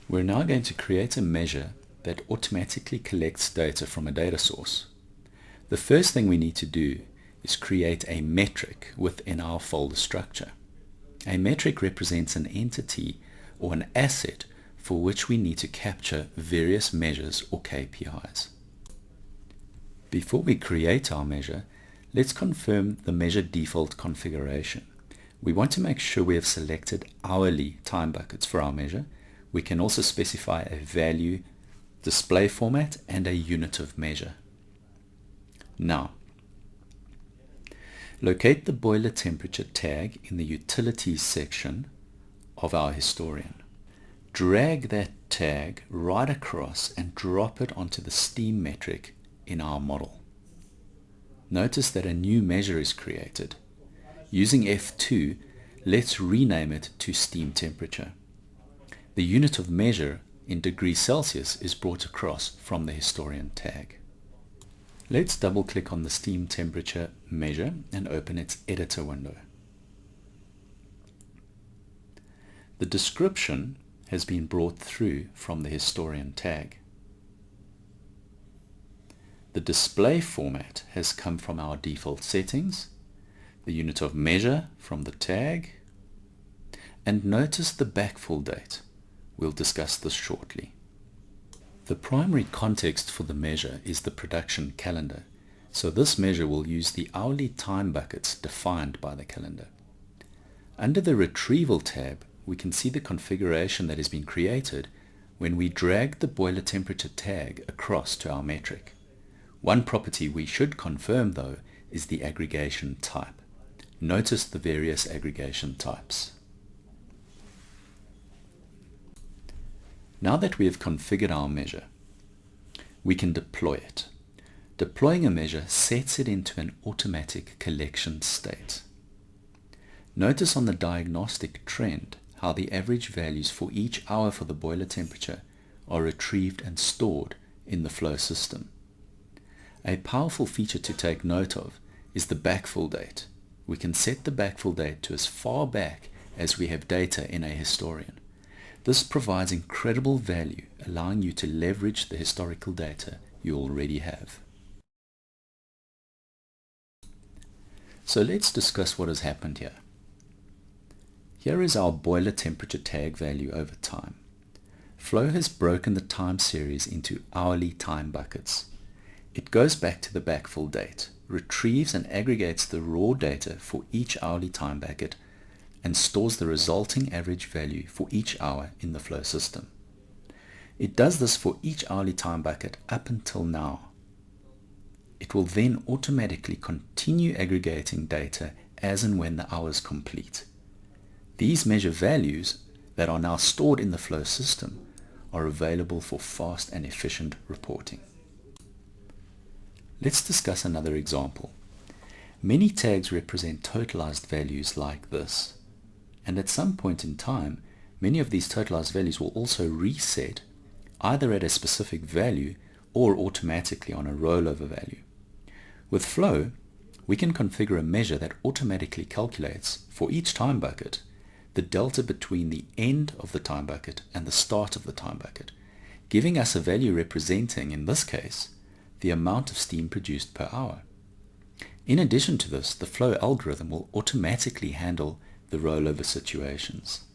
We're now going to create a measure that automatically collects data from a data source. The first thing we need to do is create a metric within our folder structure. A metric represents an entity or an asset for which we need to capture various measures or KPIs. Before we create our measure, let's confirm the measure default configuration. We want to make sure we have selected hourly time buckets for our measure. We can also specify a value, display format, and a unit of measure. Now, locate the boiler temperature tag in the Utilities section of our historian. Drag that tag right across and drop it onto the steam metric in our model. Notice that a new measure is created. Using F2, let's rename it to steam temperature. The unit of measure in degrees Celsius is brought across from the historian tag. Let's double-click on the steam temperature measure and open its editor window. The description has been brought through from the historian tag. The display format has come from our default settings, the unit of measure from the tag, and notice the backfill date. We'll discuss this shortly. The primary context for the measure is the production calendar, so this measure will use the hourly time buckets defined by the calendar. Under the Retrieval tab, we can see the configuration that has been created when we drag the boiler temperature tag across to our metric. One property we should confirm, though, is the aggregation type. Notice the various aggregation types. Now that we have configured our measure, we can deploy it. Deploying a measure sets it into an automatic collection state. Notice on the diagnostic trend how the average values for each hour for the boiler temperature are retrieved and stored in the flow system. A powerful feature to take note of is the backfill date. We can set the backfill date to as far back as we have data in a historian. This provides incredible value, allowing you to leverage the historical data you already have. So let's discuss what has happened here. Here is our boiler temperature tag value over time. Flow has broken the time series into hourly time buckets. It goes back to the backfill date, retrieves and aggregates the raw data for each hourly time bucket, and stores the resulting average value for each hour in the flow system. It does this for each hourly time bucket up until now. It will then automatically continue aggregating data as and when the hours complete. These measure values that are now stored in the flow system are available for fast and efficient reporting. Let's discuss another example. Many tags represent totalized values like this. And at some point in time, many of these totalized values will also reset either at a specific value or automatically on a rollover value. With Flow, we can configure a measure that automatically calculates for each time bucket the delta between the end of the time bucket and the start of the time bucket, giving us a value representing, in this case, the amount of steam produced per hour. In addition to this, the Flow algorithm will automatically handle the rollover situations.